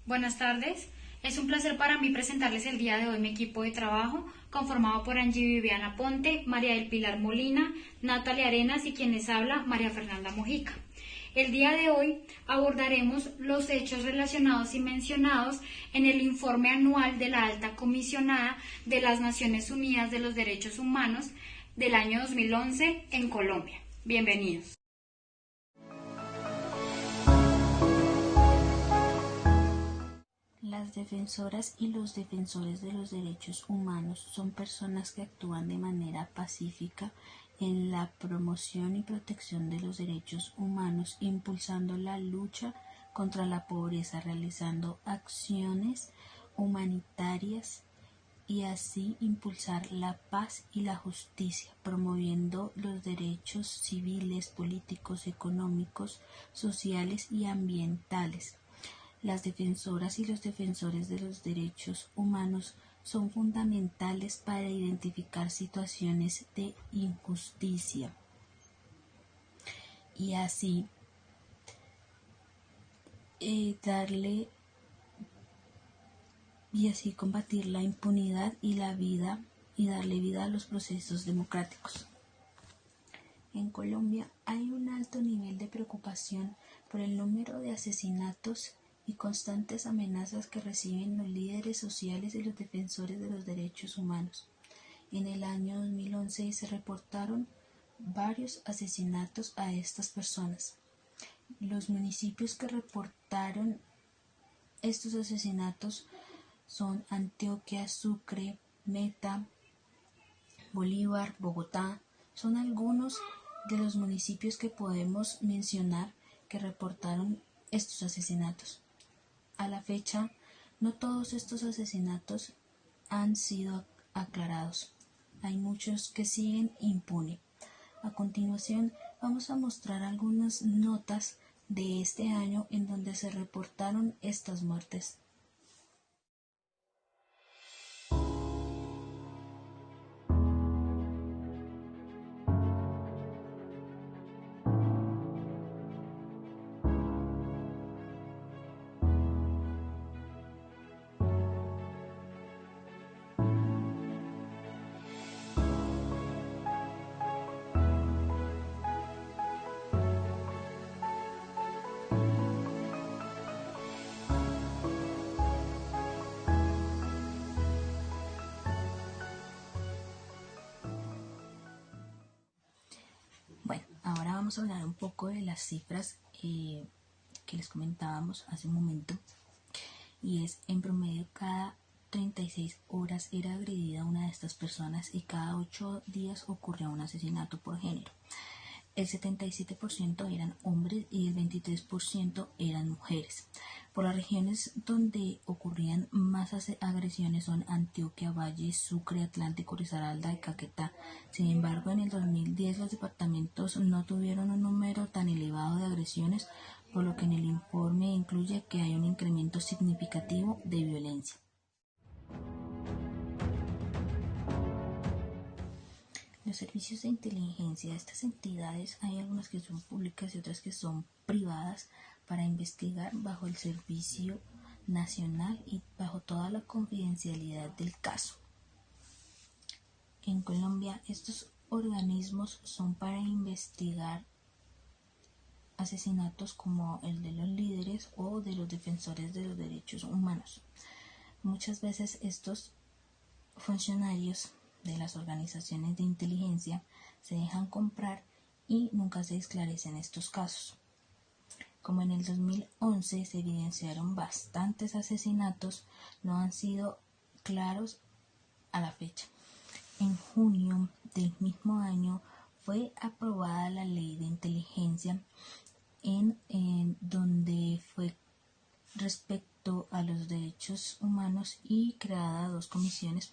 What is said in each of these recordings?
Buenas tardes. Es un placer para mí presentarles el día de hoy mi equipo de trabajo, conformado por Angie Viviana Ponte, María del Pilar Molina, Natalia Arenas y quien les habla, María Fernanda Mojica. El día de hoy abordaremos los hechos relacionados y mencionados en el informe anual de la Alta Comisionada de las Naciones Unidas de los Derechos Humanos del año 2011 en Colombia. Bienvenidos. Las defensoras y los defensores de los derechos humanos son personas que actúan de manera pacífica en la promoción y protección de los derechos humanos, impulsando la lucha contra la pobreza, realizando acciones humanitarias y así impulsar la paz y la justicia, promoviendo los derechos civiles, políticos, económicos, sociales y ambientales. Las defensoras y los defensores de los derechos humanos son fundamentales para identificar situaciones de injusticia y así combatir la impunidad y darle vida a los procesos democráticos. En Colombia hay un alto nivel de preocupación por el número de asesinatos y constantes amenazas que reciben los líderes sociales y los defensores de los derechos humanos. En el año 2011 se reportaron varios asesinatos a estas personas. Los municipios que reportaron estos asesinatos son Antioquia, Sucre, Meta, Bolívar, Bogotá. Son algunos de los municipios que podemos mencionar que reportaron estos asesinatos. A la fecha, no todos estos asesinatos han sido aclarados. Hay muchos que siguen impunes. A continuación, vamos a mostrar algunas notas de este año en donde se reportaron estas muertes. Bueno, ahora vamos a hablar un poco de las cifras que les comentábamos hace un momento, y es en promedio cada 36 horas era agredida una de estas personas y cada 8 días ocurría un asesinato por género. El 77% eran hombres y el 23% eran mujeres. Por las regiones donde ocurrían más agresiones son Antioquia, Valle, Sucre, Atlántico, Risaralda y Caquetá. Sin embargo, en el 2010 los departamentos no tuvieron un número tan elevado de agresiones, por lo que en el informe incluye que hay un incremento significativo de violencia. Los servicios de inteligencia de estas entidades, hay algunas que son públicas y otras que son privadas, para investigar bajo el servicio nacional y bajo toda la confidencialidad del caso. En Colombia, estos organismos son para investigar asesinatos como el de los líderes o de los defensores de los derechos humanos. Muchas veces estos funcionarios de las organizaciones de inteligencia se dejan comprar y nunca se esclarecen estos casos. Como en el 2011 se evidenciaron bastantes asesinatos, no han sido claros a la fecha. En junio del mismo año fue aprobada la ley de inteligencia en donde fue respecto a los derechos humanos y creada 2 comisiones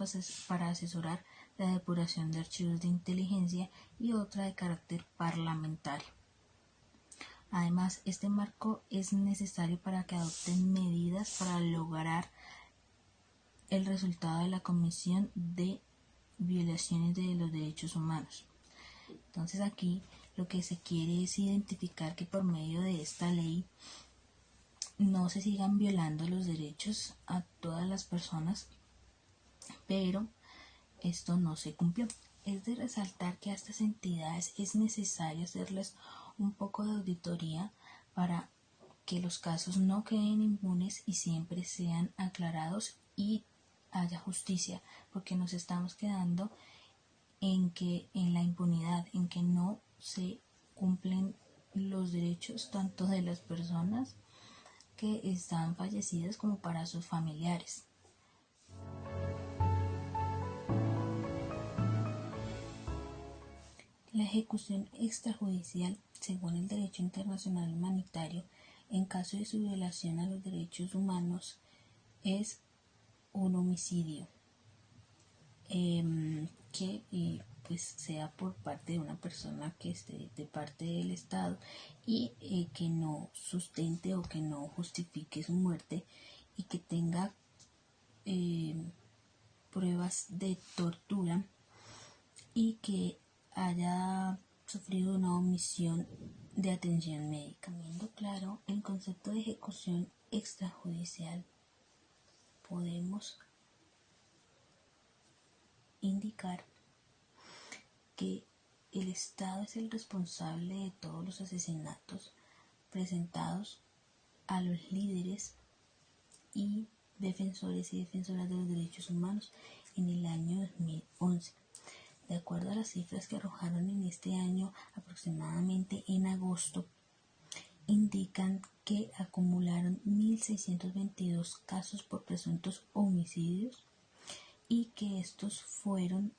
para asesorar la depuración de archivos de inteligencia y otra de carácter parlamentario. Además, este marco es necesario para que adopten medidas para lograr el resultado de la Comisión de Violaciones de los Derechos Humanos. Entonces aquí lo que se quiere es identificar que por medio de esta ley no se sigan violando los derechos a todas las personas, pero esto no se cumplió. Es de resaltar que a estas entidades es necesario hacerles un poco de auditoría para que los casos no queden impunes y siempre sean aclarados y haya justicia, porque nos estamos quedando en la impunidad, en que no se cumplen los derechos tanto de las personas que están fallecidas como para sus familiares. La ejecución extrajudicial, según el derecho internacional humanitario, en caso de su violación a los derechos humanos, es un homicidio que pues sea por parte de una persona que esté de parte del Estado y que no sustente o que no justifique su muerte y que tenga pruebas de tortura y que haya sufrido una omisión de atención médica. Viendo claro el concepto de ejecución extrajudicial, podemos indicar que el Estado es el responsable de todos los asesinatos presentados a los líderes y defensores y defensoras de los derechos humanos en el año 2011. De acuerdo a las cifras que arrojaron en este año, aproximadamente en agosto, indican que acumularon 1.622 casos por presuntos homicidios y que estos fueron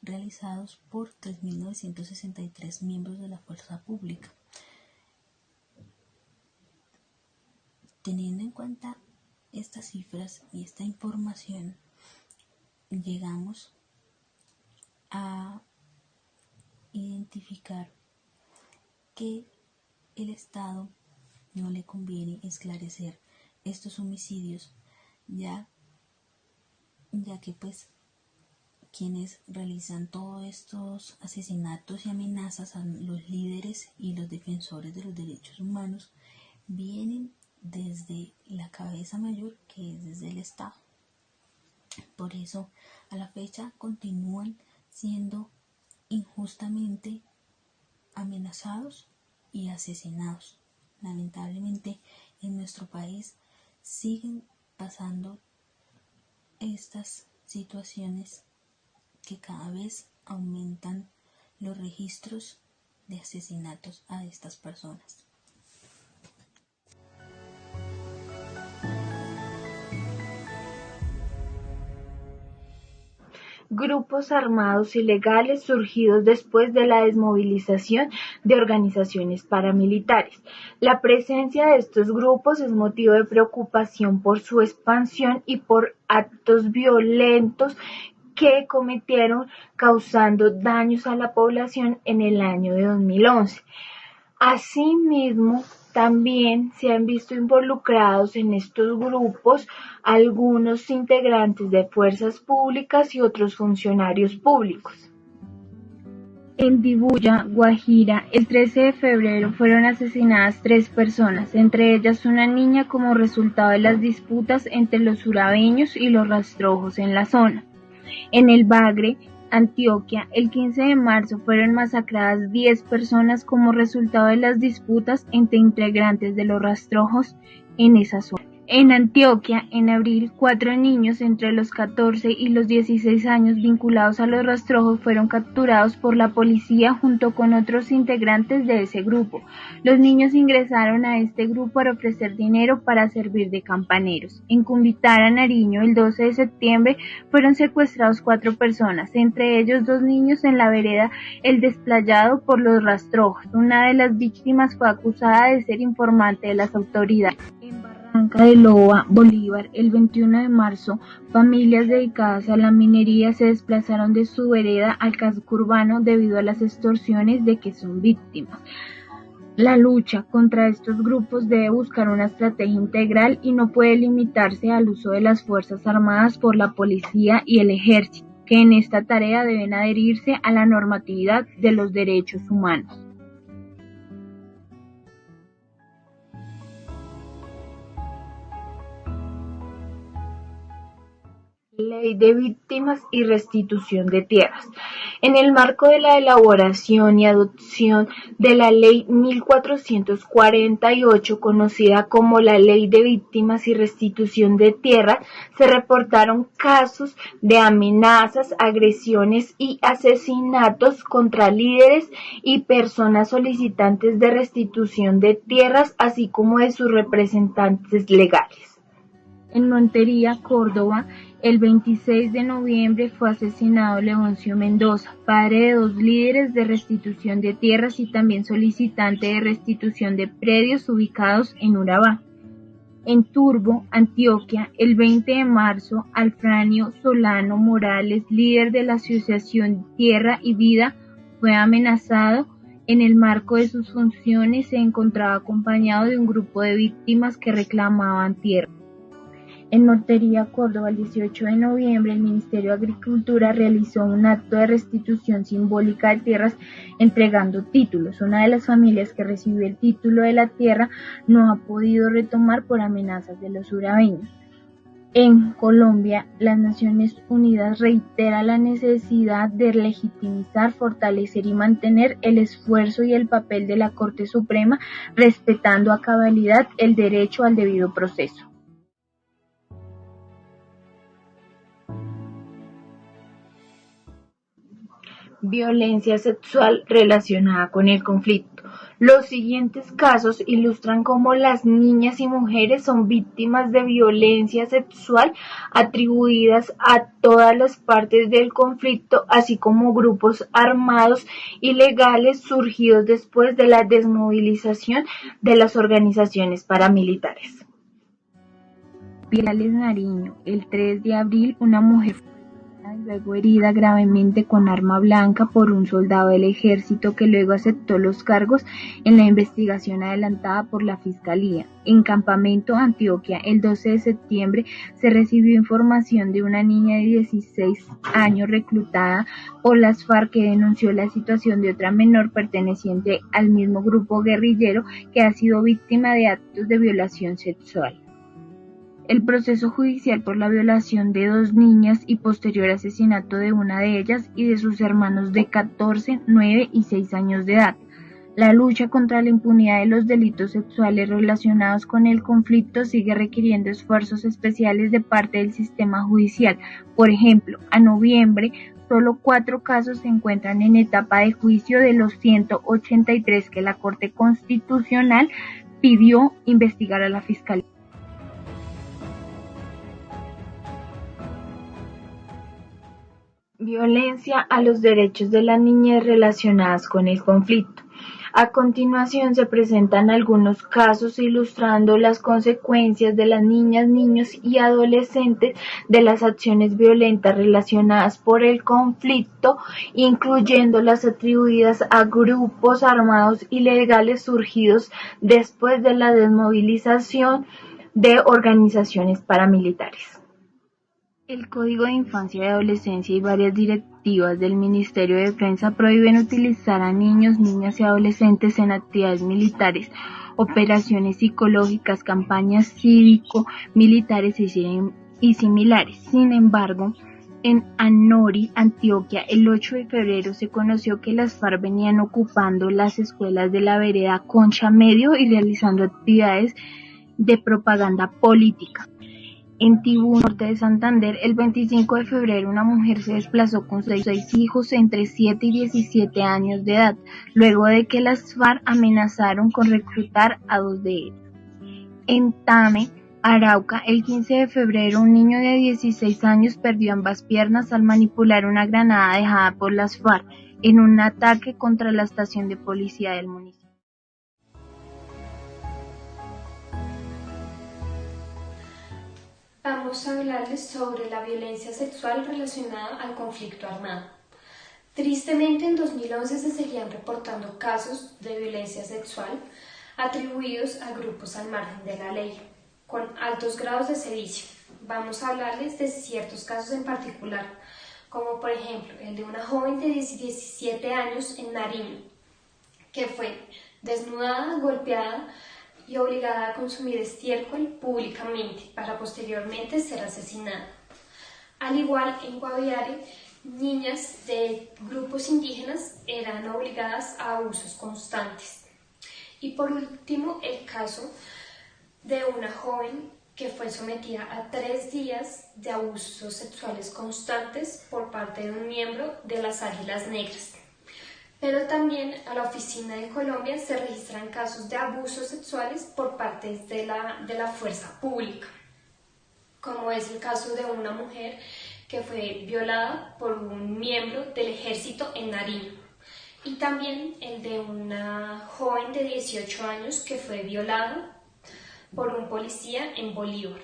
realizados por 3.963 miembros de la fuerza pública. Teniendo en cuenta estas cifras y esta información, llegamos a identificar que el Estado no le conviene esclarecer estos homicidios, ya que pues quienes realizan todos estos asesinatos y amenazas a los líderes y los defensores de los derechos humanos vienen desde la cabeza mayor, que es desde el Estado. Por eso, a la fecha continúan siendo injustamente amenazados y asesinados. Lamentablemente, en nuestro país siguen pasando estas situaciones que cada vez aumentan los registros de asesinatos a estas personas. Grupos armados ilegales surgidos después de la desmovilización de organizaciones paramilitares. La presencia de estos grupos es motivo de preocupación por su expansión y por actos violentos que cometieron causando daños a la población en el año de 2011. Asimismo, también se han visto involucrados en estos grupos algunos integrantes de fuerzas públicas y otros funcionarios públicos. En Dibuya, Guajira, el 13 de febrero fueron asesinadas 3 personas, entre ellas una niña como resultado de las disputas entre los urabeños y los rastrojos en la zona. En el Bagre, Antioquia, el 15 de marzo fueron masacradas 10 personas como resultado de las disputas entre integrantes de los rastrojos en esa zona. En Antioquia, en abril, 4 niños entre los 14 y los 16 años vinculados a los rastrojos fueron capturados por la policía junto con otros integrantes de ese grupo. Los niños ingresaron a este grupo para ofrecer dinero para servir de campaneros. En Cumbitara, Nariño, el 12 de septiembre fueron secuestrados 4 personas, entre ellos 2 niños en la vereda El Desplayado por los rastrojos. Una de las víctimas fue acusada de ser informante de las autoridades. Barranca de Loa, Bolívar, el 21 de marzo, familias dedicadas a la minería se desplazaron de su vereda al casco urbano debido a las extorsiones de que son víctimas. La lucha contra estos grupos debe buscar una estrategia integral y no puede limitarse al uso de las Fuerzas Armadas por la policía y el ejército, que en esta tarea deben adherirse a la normatividad de los derechos humanos. Ley de Víctimas y Restitución de Tierras. En el marco de la elaboración y adopción de la Ley 1448, conocida como la Ley de Víctimas y Restitución de Tierras, se reportaron casos de amenazas, agresiones y asesinatos contra líderes y personas solicitantes de restitución de tierras, así como de sus representantes legales. En Montería, Córdoba, el 26 de noviembre fue asesinado Leoncio Mendoza, padre de 2 líderes de restitución de tierras y también solicitante de restitución de predios ubicados en Urabá. En Turbo, Antioquia, el 20 de marzo, Alfranio Solano Morales, líder de la Asociación Tierra y Vida, fue amenazado. En el marco de sus funciones se encontraba acompañado de un grupo de víctimas que reclamaban tierra. En Montería, Córdoba, el 18 de noviembre, el Ministerio de Agricultura realizó un acto de restitución simbólica de tierras entregando títulos. Una de las familias que recibió el título de la tierra no ha podido retomar por amenazas de los urabeños. En Colombia, las Naciones Unidas reitera la necesidad de legitimizar, fortalecer y mantener el esfuerzo y el papel de la Corte Suprema, respetando a cabalidad el derecho al debido proceso. Violencia sexual relacionada con el conflicto. Los siguientes casos ilustran cómo las niñas y mujeres son víctimas de violencia sexual atribuidas a todas las partes del conflicto, así como grupos armados ilegales surgidos después de la desmovilización de las organizaciones paramilitares. Piales, Nariño, el 3 de abril, una mujer luego herida gravemente con arma blanca por un soldado del ejército que luego aceptó los cargos en la investigación adelantada por la Fiscalía. En Campamento, Antioquia, el 12 de septiembre se recibió información de una niña de 16 años reclutada por las FARC que denunció la situación de otra menor perteneciente al mismo grupo guerrillero que ha sido víctima de actos de violación sexual. El proceso judicial por la violación de 2 niñas y posterior asesinato de una de ellas y de sus hermanos de 14, 9 y 6 años de edad. La lucha contra la impunidad de los delitos sexuales relacionados con el conflicto sigue requiriendo esfuerzos especiales de parte del sistema judicial. Por ejemplo, a noviembre, solo 4 casos se encuentran en etapa de juicio de los 183 que la Corte Constitucional pidió investigar a la Fiscalía. Violencia a los derechos de la niñez relacionadas con el conflicto. A continuación se presentan algunos casos ilustrando las consecuencias de las niñas, niños y adolescentes de las acciones violentas relacionadas por el conflicto, incluyendo las atribuidas a grupos armados ilegales surgidos después de la desmovilización de organizaciones paramilitares. El Código de Infancia y Adolescencia y varias directivas del Ministerio de Defensa prohíben utilizar a niños, niñas y adolescentes en actividades militares, operaciones psicológicas, campañas cívico-militares y similares. Sin embargo, en Anori, Antioquia, el 8 de febrero se conoció que las FARC venían ocupando las escuelas de la vereda Concha Medio y realizando actividades de propaganda política. En Tibú, norte de Santander, el 25 de febrero una mujer se desplazó con sus 6 hijos entre 7 y 17 años de edad, luego de que las FARC amenazaron con reclutar a 2 de ellos. En Tame, Arauca, el 15 de febrero un niño de 16 años perdió ambas piernas al manipular una granada dejada por las FARC en un ataque contra la estación de policía del municipio. Vamos a hablarles sobre la violencia sexual relacionada al conflicto armado. Tristemente, en 2011 se seguían reportando casos de violencia sexual atribuidos a grupos al margen de la ley, con altos grados de sedición. Vamos a hablarles de ciertos casos en particular, como por ejemplo el de una joven de 17 años en Nariño, que fue desnudada, golpeada y obligada a consumir estiércol públicamente para posteriormente ser asesinada. Al igual, en Guaviare, niñas de grupos indígenas eran obligadas a abusos constantes. Y por último, el caso de una joven que fue sometida a 3 días de abusos sexuales constantes por parte de un miembro de las Águilas Negras. Pero también a la oficina de Colombia se registran casos de abusos sexuales por parte de la fuerza pública, como es el caso de una mujer que fue violada por un miembro del ejército en Nariño, y también el de una joven de 18 años que fue violada por un policía en Bolívar.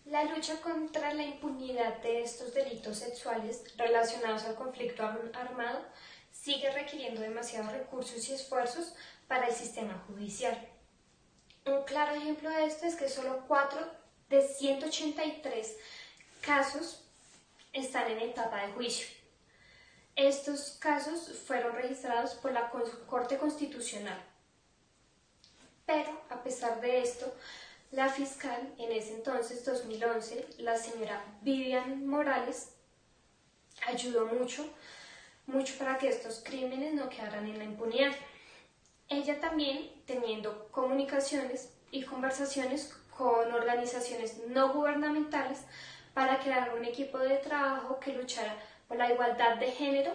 La lucha contra la impunidad de estos delitos sexuales relacionados al conflicto armado sigue requiriendo demasiados recursos y esfuerzos para el sistema judicial. Un claro ejemplo de esto es que solo 4 de 183 casos están en etapa de juicio. Estos casos fueron registrados por la Corte Constitucional. Pero, a pesar de esto, la fiscal, en ese entonces, 2011, la señora Vivian Morales, ayudó mucho para que estos crímenes no quedaran en la impunidad. Ella también teniendo comunicaciones y conversaciones con organizaciones no gubernamentales para crear un equipo de trabajo que luchara por la igualdad de género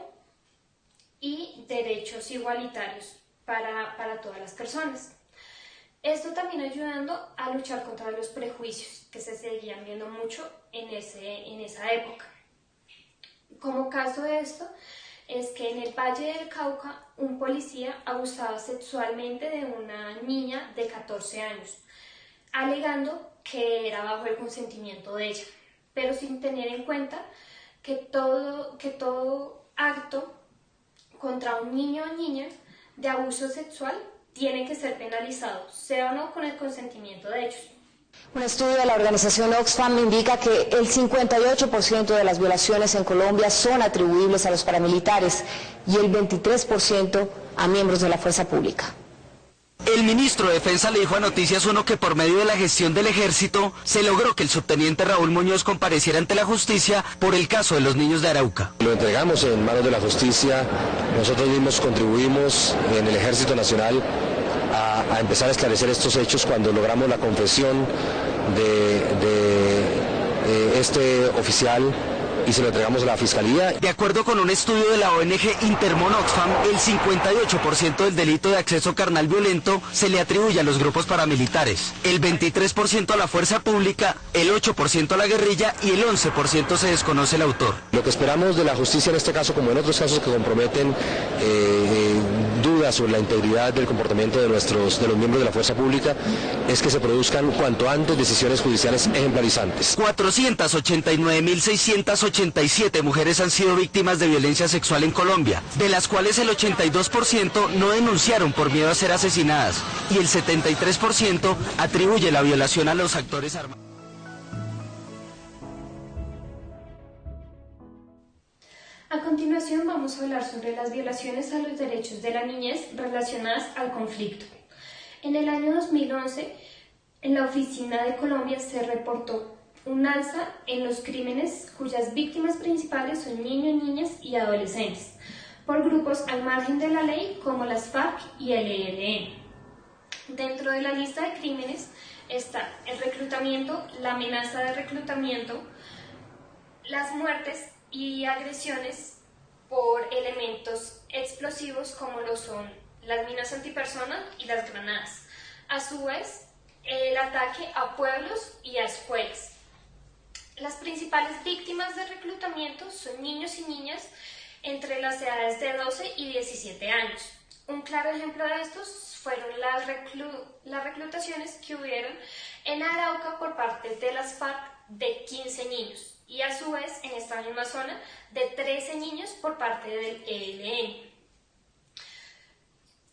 y derechos igualitarios para todas las personas. Esto también ayudando a luchar contra los prejuicios que se seguían viendo mucho en esa época. Como caso de esto es que en el Valle del Cauca un policía abusaba sexualmente de una niña de 14 años, alegando que era bajo el consentimiento de ella, pero sin tener en cuenta que todo acto contra un niño o niña de abuso sexual tiene que ser penalizado, sea o no con el consentimiento de ellos. Un estudio de la organización Oxfam indica que el 58% de las violaciones en Colombia son atribuibles a los paramilitares y el 23% a miembros de la fuerza pública. El ministro de Defensa le dijo a Noticias 1 que por medio de la gestión del ejército se logró que el subteniente Raúl Muñoz compareciera ante la justicia por el caso de los niños de Arauca. Lo entregamos en manos de la justicia, nosotros mismos contribuimos en el Ejército Nacional a empezar a esclarecer estos hechos cuando logramos la confesión de este oficial y se lo entregamos a la Fiscalía. De acuerdo con un estudio de la ONG Intermon Oxfam, el 58% del delito de acceso carnal violento se le atribuye a los grupos paramilitares, el 23% a la fuerza pública, el 8% a la guerrilla y el 11% se desconoce el autor. Lo que esperamos de la justicia en este caso, como en otros casos que comprometen dudas sobre la integridad del comportamiento de los miembros de la fuerza pública, es que se produzcan cuanto antes decisiones judiciales ejemplarizantes. 489.687 mujeres han sido víctimas de violencia sexual en Colombia, de las cuales el 82% no denunciaron por miedo a ser asesinadas y el 73% atribuye la violación a los actores armados. A continuación vamos a hablar sobre las violaciones a los derechos de la niñez relacionadas al conflicto. En el año 2011, en la Oficina de Colombia se reportó un alza en los crímenes cuyas víctimas principales son niños, niñas y adolescentes, por grupos al margen de la ley como las FARC y el ELN. Dentro de la lista de crímenes está el reclutamiento, la amenaza de reclutamiento, las muertes y agresiones por elementos explosivos como lo son las minas antipersona y las granadas. A su vez, el ataque a pueblos y a escuelas. Las principales víctimas de reclutamiento son niños y niñas entre las edades de 12 y 17 años. Un claro ejemplo de estos fueron las reclutaciones que hubieron en Arauca por parte de las FARC de 15 niños y a su vez en esta misma zona de 13 niños por parte del ELN.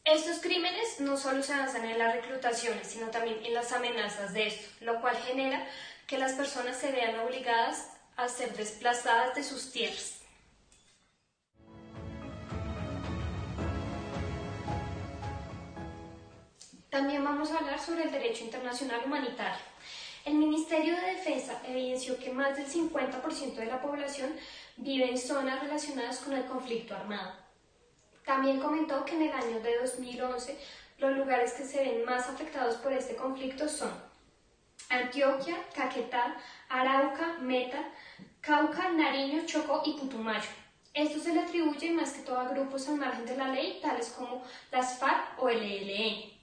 Estos crímenes no solo se basan en las reclutaciones, sino también en las amenazas de esto, lo cual genera que las personas se vean obligadas a ser desplazadas de sus tierras. También vamos a hablar sobre el derecho internacional humanitario. El Ministerio de Defensa prensa evidenció que más del 50% de la población vive en zonas relacionadas con el conflicto armado. También comentó que en el año de 2011 los lugares que se ven más afectados por este conflicto son Antioquia, Caquetá, Arauca, Meta, Cauca, Nariño, Chocó y Putumayo. Esto se le atribuye más que todo a grupos al margen de la ley, tales como las FARC o el ELN.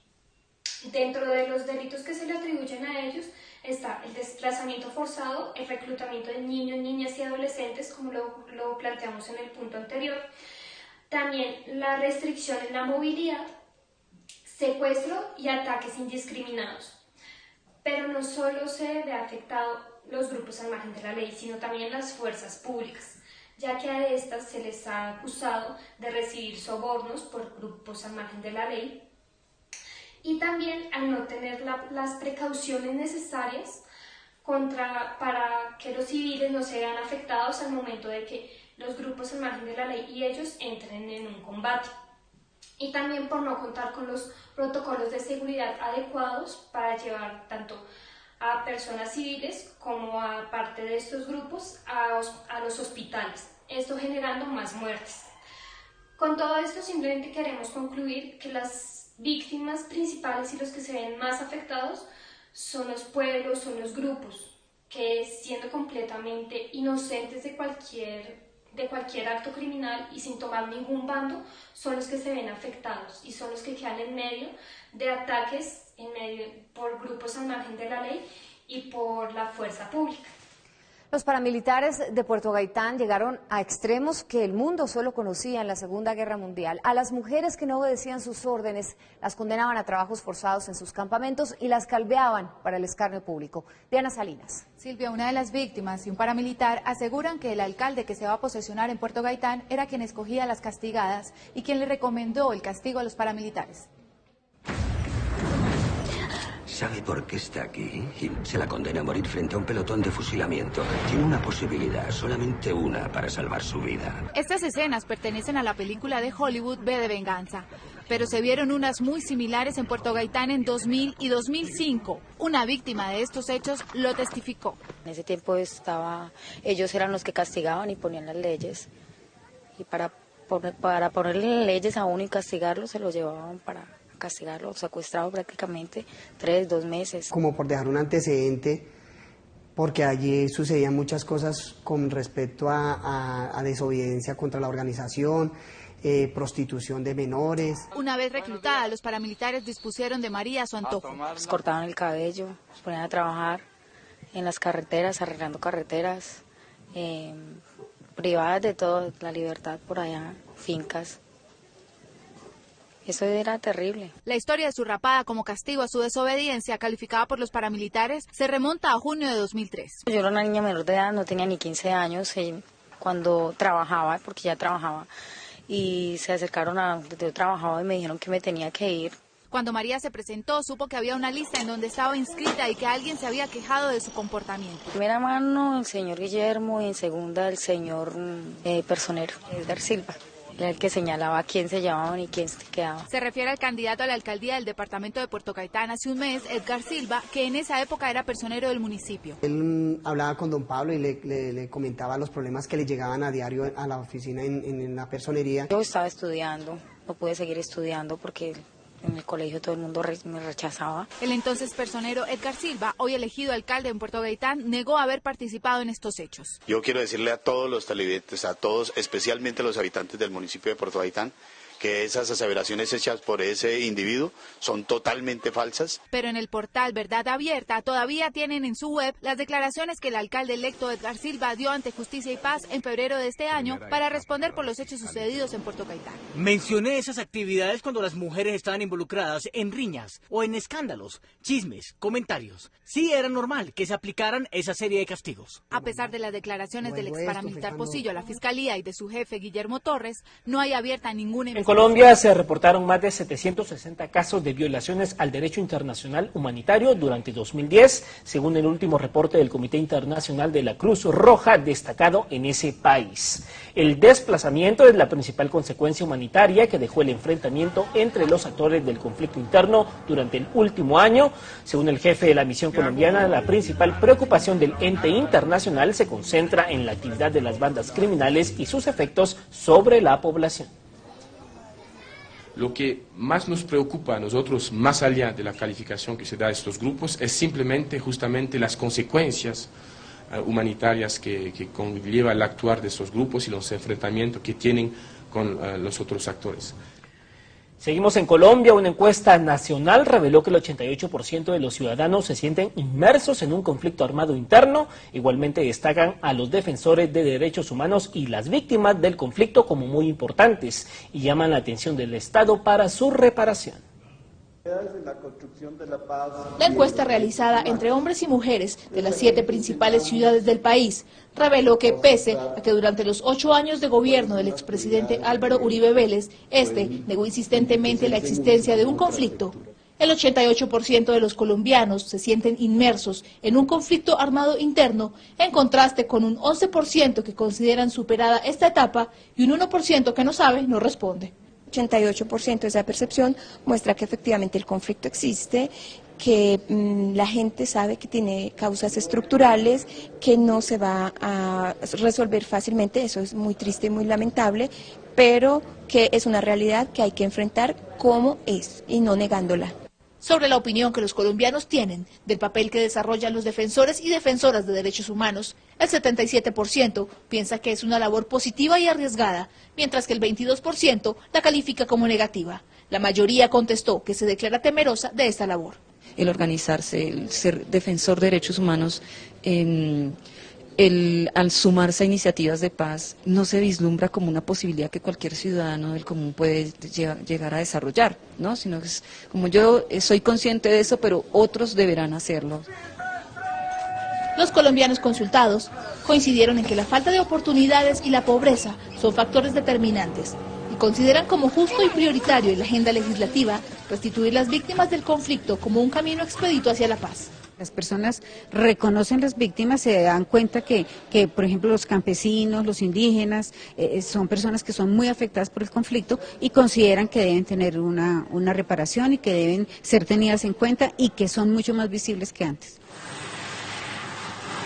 Dentro de los delitos que se le atribuyen a ellos está el desplazamiento forzado, el reclutamiento de niños, niñas y adolescentes, como lo planteamos en el punto anterior. También la restricción en la movilidad, secuestro y ataques indiscriminados. Pero no solo se ve afectado los grupos al margen de la ley, sino también las fuerzas públicas, ya que a estas se les ha acusado de recibir sobornos por grupos al margen de la ley, y también al no tener las precauciones necesarias para que los civiles no se vean afectados al momento de que los grupos al margen de la ley y ellos entren en un combate. Y también por no contar con los protocolos de seguridad adecuados para llevar tanto a personas civiles como a parte de estos grupos a los hospitales, esto generando más muertes. Con todo esto simplemente queremos concluir que las víctimas principales y los que se ven más afectados son los pueblos, son los grupos, que siendo completamente inocentes de cualquier acto criminal y sin tomar ningún bando, son los que se ven afectados y son los que quedan en medio de ataques por grupos al margen de la ley y por la fuerza pública. Los paramilitares de Puerto Gaitán llegaron a extremos que el mundo solo conocía en la Segunda Guerra Mundial. A las mujeres que no obedecían sus órdenes las condenaban a trabajos forzados en sus campamentos y las calveaban para el escarnio público. Diana Salinas. Silvia, una de las víctimas y un paramilitar aseguran que el alcalde que se va a posesionar en Puerto Gaitán era quien escogía a las castigadas y quien le recomendó el castigo a los paramilitares. ¿Sabe por qué está aquí? Y se la condena a morir frente a un pelotón de fusilamiento. Tiene una posibilidad, solamente una, para salvar su vida. Estas escenas pertenecen a la película de Hollywood V de Venganza, pero se vieron unas muy similares en Puerto Gaitán en 2000 y 2005. Una víctima de estos hechos lo testificó. En ese tiempo ellos eran los que castigaban y ponían las leyes. Y para ponerle leyes a uno y castigarlo, se lo llevaban para castigarlo, secuestrado prácticamente 2 meses. Como por dejar un antecedente, porque allí sucedían muchas cosas con respecto a desobediencia contra la organización, prostitución de menores. Una vez reclutada, los paramilitares dispusieron de María a su antojo. Les cortaban el cabello, los ponían a trabajar en las carreteras, arreglando carreteras, privadas de toda la libertad por allá, fincas. Eso era terrible. La historia de su rapada como castigo a su desobediencia, calificada por los paramilitares, se remonta a junio de 2003. Yo era una niña menor de edad, no tenía ni 15 años cuando trabajaba, porque ya trabajaba, y se acercaron a donde yo trabajaba y me dijeron que me tenía que ir. Cuando María se presentó, supo que había una lista en donde estaba inscrita y que alguien se había quejado de su comportamiento. En primera mano el señor Guillermo y en segunda el señor personero, Edgar Silva. Era el que señalaba a quién se llevaban y quién se quedaba. Se refiere al candidato a la alcaldía del departamento de Puerto Gaitán hace un mes, Edgar Silva, que en esa época era personero del municipio. Él hablaba con don Pablo y le comentaba los problemas que le llegaban a diario a la oficina en la personería. Yo estaba estudiando, no pude seguir estudiando porque en el colegio todo el mundo me rechazaba. El entonces personero Edgar Silva, hoy elegido alcalde en Puerto Gaitán, negó haber participado en estos hechos. Yo quiero decirle a todos los televidentes, a todos, especialmente a los habitantes del municipio de Puerto Gaitán, que esas aseveraciones hechas por ese individuo son totalmente falsas. Pero en el portal Verdad Abierta todavía tienen en su web las declaraciones que el alcalde electo Edgar Silva dio ante Justicia y Paz en febrero de este año para responder por los hechos sucedidos en Puerto Gaitán. Mencioné esas actividades cuando las mujeres estaban involucradas en riñas o en escándalos, chismes, comentarios. Sí era normal que se aplicaran esa serie de castigos. A pesar de las declaraciones del ex paramilitar Pocillo a la Fiscalía y de su jefe Guillermo Torres, no hay abierta ninguna investigación. Colombia se reportaron más de 760 casos de violaciones al derecho internacional humanitario durante 2010, según el último reporte del Comité Internacional de la Cruz Roja destacado en ese país. El desplazamiento es la principal consecuencia humanitaria que dejó el enfrentamiento entre los actores del conflicto interno durante el último año. Según el jefe de la misión colombiana, la principal preocupación del ente internacional se concentra en la actividad de las bandas criminales y sus efectos sobre la población. Lo que más nos preocupa a nosotros, más allá de la calificación que se da a estos grupos, es simplemente justamente las consecuencias humanitarias que conlleva el actuar de estos grupos y los enfrentamientos que tienen con los otros actores. Seguimos en Colombia. Una encuesta nacional reveló que el 88% de los ciudadanos se sienten inmersos en un conflicto armado interno. Igualmente destacan a los defensores de derechos humanos y las víctimas del conflicto como muy importantes y llaman la atención del Estado para su reparación. La encuesta realizada entre hombres y mujeres de las 7 principales ciudades del país reveló que pese a que durante los 8 años de gobierno del expresidente Álvaro Uribe Vélez, negó insistentemente la existencia de un conflicto, el 88% de los colombianos se sienten inmersos en un conflicto armado interno, en contraste con un 11% que consideran superada esta etapa y un 1% que no sabe, no responde. 88% de esa percepción muestra que efectivamente el conflicto existe, que la gente sabe que tiene causas estructurales, que no se va a resolver fácilmente, eso es muy triste y muy lamentable, pero que es una realidad que hay que enfrentar como es y no negándola. Sobre la opinión que los colombianos tienen del papel que desarrollan los defensores y defensoras de derechos humanos, el 77% piensa que es una labor positiva y arriesgada, mientras que el 22% la califica como negativa. La mayoría contestó que se declara temerosa de esta labor. El organizarse, el ser defensor de derechos humanos, al sumarse a iniciativas de paz, no se vislumbra como una posibilidad que cualquier ciudadano del común puede llegar a desarrollar, ¿no? Sino que es como yo soy consciente de eso, pero otros deberán hacerlo. Los colombianos consultados coincidieron en que la falta de oportunidades y la pobreza son factores determinantes y consideran como justo y prioritario en la agenda legislativa restituir las víctimas del conflicto como un camino expedito hacia la paz. Las personas reconocen las víctimas, se dan cuenta que por ejemplo, los campesinos, los indígenas, son personas que son muy afectadas por el conflicto y consideran que deben tener una reparación y que deben ser tenidas en cuenta y que son mucho más visibles que antes.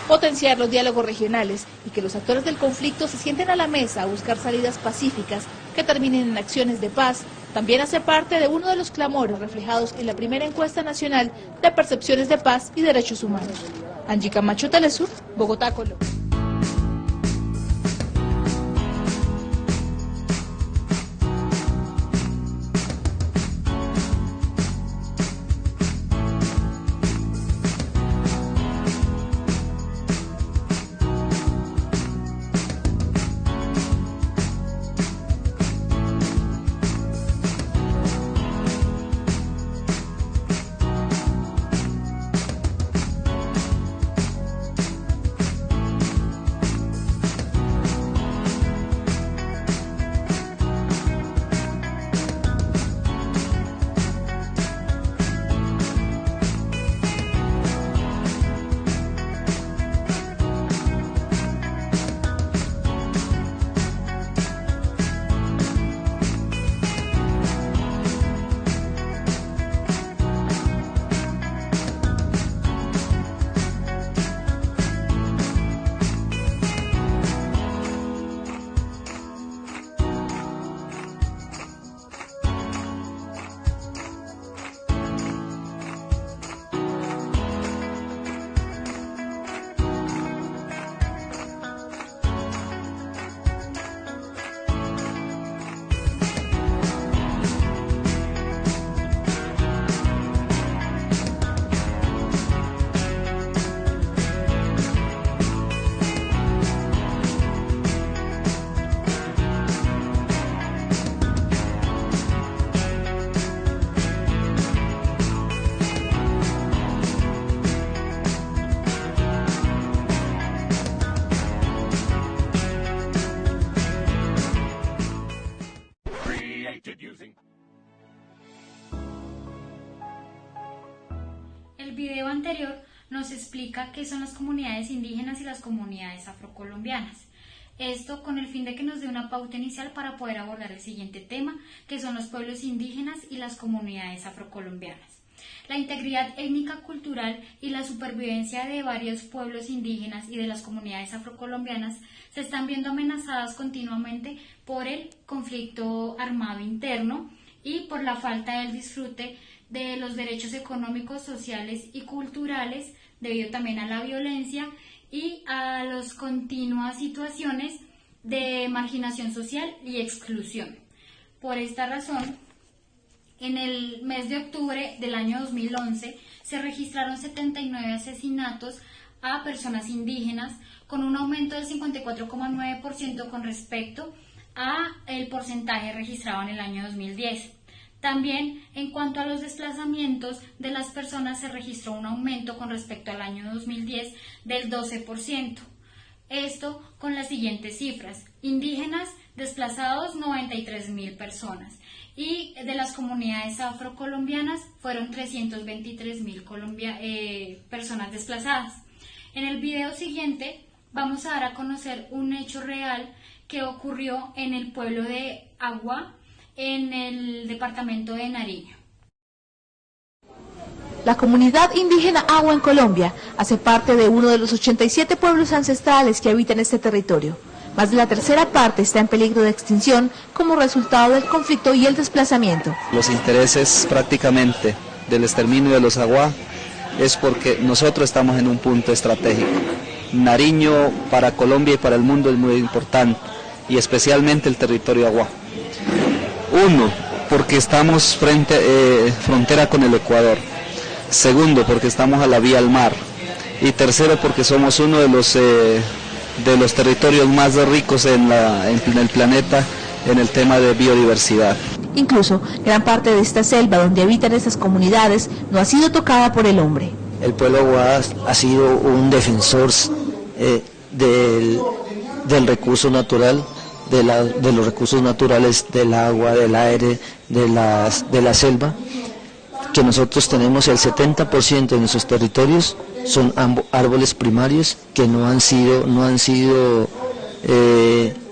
Potenciar los diálogos regionales y que los actores del conflicto se sienten a la mesa a buscar salidas pacíficas que terminen en acciones de paz, también hace parte de uno de los clamores reflejados en la primera encuesta nacional de percepciones de paz y derechos humanos. Angie Camacho, Telesur, Bogotá, Colombia. explica qué son las comunidades indígenas y las comunidades afrocolombianas. Esto con el fin de que nos dé una pauta inicial para poder abordar el siguiente tema, que son los pueblos indígenas y las comunidades afrocolombianas. La integridad étnica, cultural y la supervivencia de varios pueblos indígenas y de las comunidades afrocolombianas se están viendo amenazadas continuamente por el conflicto armado interno y por la falta del disfrute de los derechos económicos, sociales y culturales, debido también a la violencia y a las continuas situaciones de marginación social y exclusión. Por esta razón, en el mes de octubre del año 2011 se registraron 79 asesinatos a personas indígenas, con un aumento del 54,9% con respecto a el porcentaje registrado en el año 2010. También, en cuanto a los desplazamientos de las personas, se registró un aumento con respecto al año 2010 del 12%. Esto con las siguientes cifras: indígenas desplazados 93.000 personas, y de las comunidades afrocolombianas fueron 323.000 personas desplazadas. En el video siguiente vamos a dar a conocer un hecho real que ocurrió en el pueblo de Agua, en el departamento de Nariño. La comunidad indígena Agua en Colombia hace parte de uno de los 87 pueblos ancestrales que habitan este territorio. Más de la tercera parte está en peligro de extinción como resultado del conflicto y el desplazamiento. Los intereses prácticamente del exterminio de los Agua es porque nosotros estamos en un punto estratégico. Nariño para Colombia y para el mundo es muy importante, y especialmente el territorio Agua. Uno, porque estamos frontera con el Ecuador. Segundo, porque estamos a la vía al mar. Y tercero, porque somos uno de los territorios más ricos en el planeta en el tema de biodiversidad. Incluso, gran parte de esta selva donde habitan estas comunidades no ha sido tocada por el hombre. El pueblo Agua ha sido un defensor del recurso natural, de los recursos naturales, del agua, del aire, de la selva, que nosotros tenemos. El 70% de nuestros territorios son árboles primarios que no han sido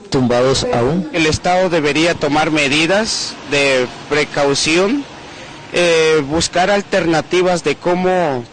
tumbados aún. El Estado debería tomar medidas de precaución, buscar alternativas de cómo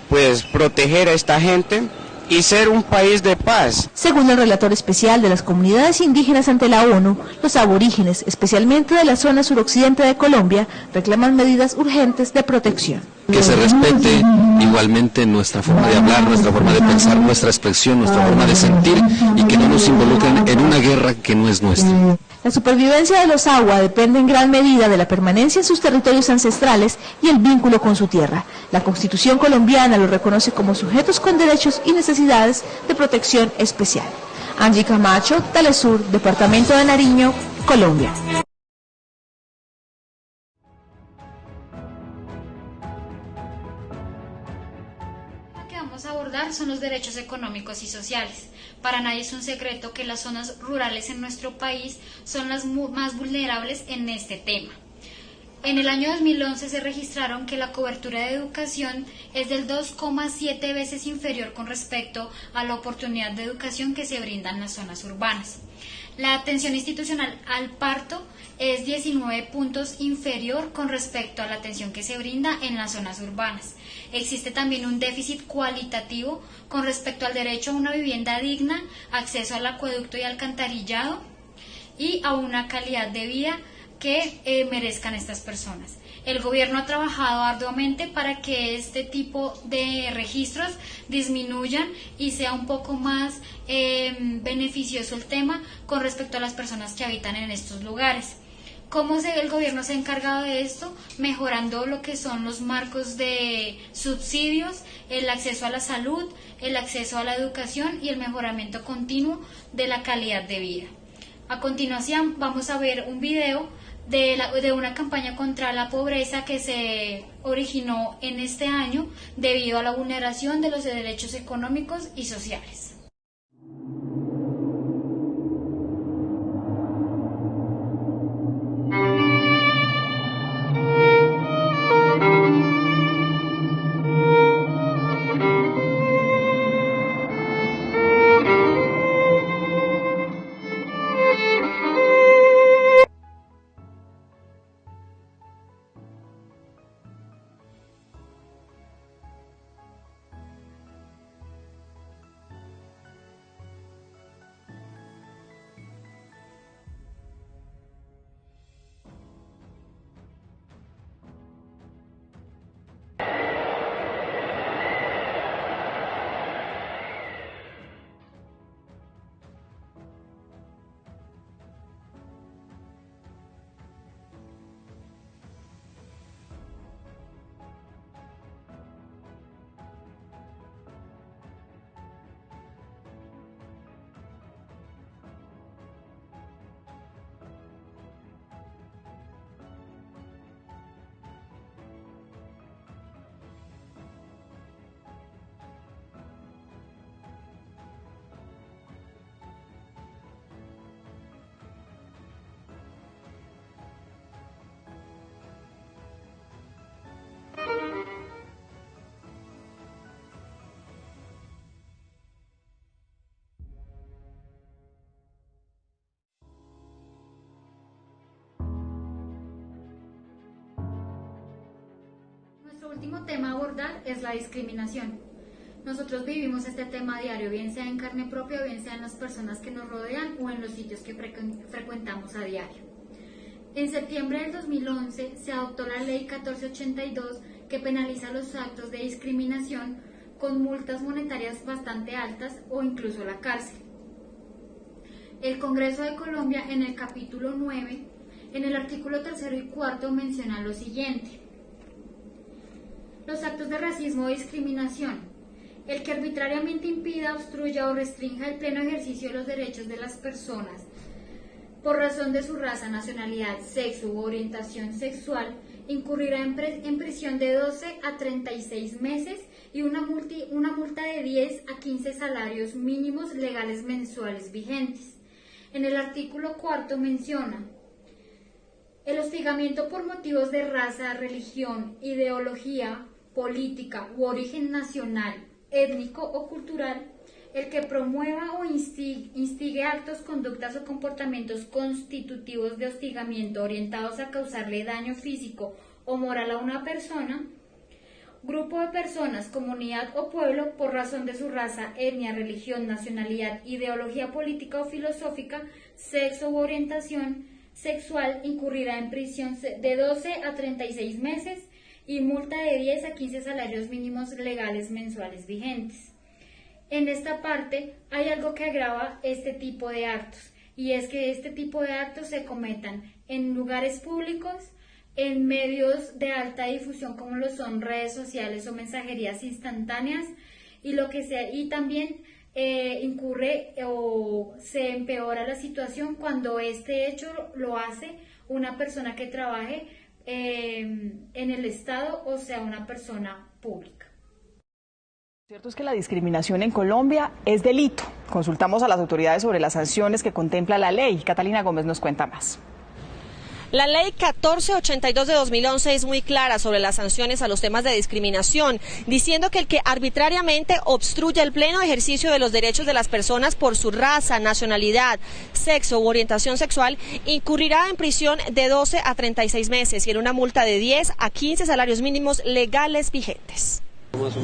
proteger a esta gente y ser un país de paz. Según el relator especial de las comunidades indígenas ante la ONU, los aborígenes, especialmente de la zona suroccidente de Colombia, reclaman medidas urgentes de protección. Que se respete igualmente nuestra forma de hablar, nuestra forma de pensar, nuestra expresión, nuestra forma de sentir, y que no nos involucren en una guerra que no es nuestra. La supervivencia de los Agua depende en gran medida de la permanencia en sus territorios ancestrales y el vínculo con su tierra. La Constitución colombiana los reconoce como sujetos con derechos y necesidades de protección especial. Angie Camacho, Telesur, Departamento de Nariño, Colombia. Lo que vamos a abordar son los derechos económicos y sociales. Para nadie es un secreto que las zonas rurales en nuestro país son las más vulnerables en este tema. En el año 2011 se registraron que la cobertura de educación es del 2,7 veces inferior con respecto a la oportunidad de educación que se brinda en las zonas urbanas. La atención institucional al parto es 19 puntos inferior con respecto a la atención que se brinda en las zonas urbanas. Existe también un déficit cualitativo con respecto al derecho a una vivienda digna, acceso al acueducto y alcantarillado y a una calidad de vida que merezcan estas personas. El gobierno ha trabajado arduamente para que este tipo de registros disminuyan y sea un poco más beneficioso el tema con respecto a las personas que habitan en estos lugares. ¿Cómo el gobierno se ha encargado de esto? Mejorando lo que son los marcos de subsidios, el acceso a la salud, el acceso a la educación y el mejoramiento continuo de la calidad de vida. A continuación vamos a ver un video de una campaña contra la pobreza que se originó en este año debido a la vulneración de los derechos económicos y sociales. último tema a abordar es la discriminación. Nosotros vivimos este tema a diario, bien sea en carne propia, bien sea en las personas que nos rodean o en los sitios que frecuentamos a diario. En septiembre del 2011 se adoptó la Ley 1482 que penaliza los actos de discriminación con multas monetarias bastante altas o incluso la cárcel. El Congreso de Colombia, en el capítulo 9, en el artículo 3 y 4, menciona lo siguiente: los actos de racismo o discriminación: el que arbitrariamente impida, obstruya o restrinja el pleno ejercicio de los derechos de las personas por razón de su raza, nacionalidad, sexo u orientación sexual, incurrirá en prisión de 12 a 36 meses y una multa de 10 a 15 salarios mínimos legales mensuales vigentes. En el artículo 4 menciona: el hostigamiento por motivos de raza, religión, ideología, política u origen nacional, étnico o cultural, el que promueva o instigue actos, conductas o comportamientos constitutivos de hostigamiento orientados a causarle daño físico o moral a una persona, grupo de personas, comunidad o pueblo por razón de su raza, etnia, religión, nacionalidad, ideología política o filosófica, sexo u orientación sexual, incurrirá en prisión de 12 a 36 meses y multa de 10 a 15 salarios mínimos legales mensuales vigentes. En esta parte hay algo que agrava este tipo de actos, y es que este tipo de actos se cometan en lugares públicos, en medios de alta difusión como lo son redes sociales o mensajerías instantáneas, y también incurre o se empeora la situación cuando este hecho lo hace una persona que trabaje en el Estado o sea una persona pública. Lo cierto es que la discriminación en Colombia es delito. Consultamos a las autoridades sobre las sanciones que contempla la ley. Catalina Gómez nos cuenta más. La ley 1482 de 2011 es muy clara sobre las sanciones a los temas de discriminación, diciendo que el que arbitrariamente obstruya el pleno ejercicio de los derechos de las personas por su raza, nacionalidad, sexo u orientación sexual, incurrirá en prisión de 12 a 36 meses y en una multa de 10 a 15 salarios mínimos legales vigentes.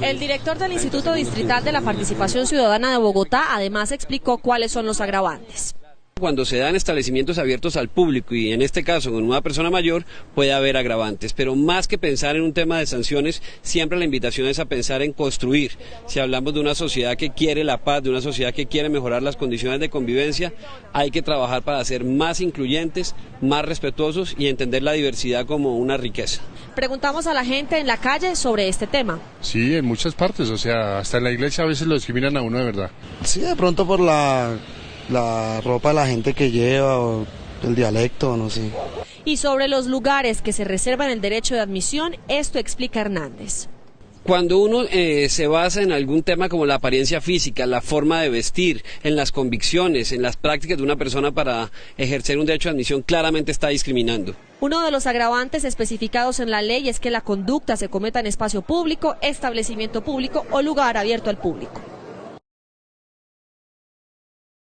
El director del Instituto Distrital de la Participación Ciudadana de Bogotá además explicó cuáles son los agravantes. Cuando se dan establecimientos abiertos al público y en este caso con una persona mayor puede haber agravantes, pero más que pensar en un tema de sanciones, siempre la invitación es a pensar en construir. Si hablamos de una sociedad que quiere la paz, de una sociedad que quiere mejorar las condiciones de convivencia, hay que trabajar para ser más incluyentes, más respetuosos y entender la diversidad como una riqueza. Preguntamos a la gente en la calle sobre este tema. Sí, en muchas partes, o sea, hasta en la iglesia a veces lo discriminan a uno de verdad. Sí, de pronto por la ropa de la gente que lleva o el dialecto, no sé. Y sobre los lugares que se reservan el derecho de admisión, esto explica Hernández. Cuando uno se basa en algún tema como la apariencia física, la forma de vestir, en las convicciones, en las prácticas de una persona para ejercer un derecho de admisión, claramente está discriminando. Uno de los agravantes especificados en la ley es que la conducta se cometa en espacio público, establecimiento público o lugar abierto al público.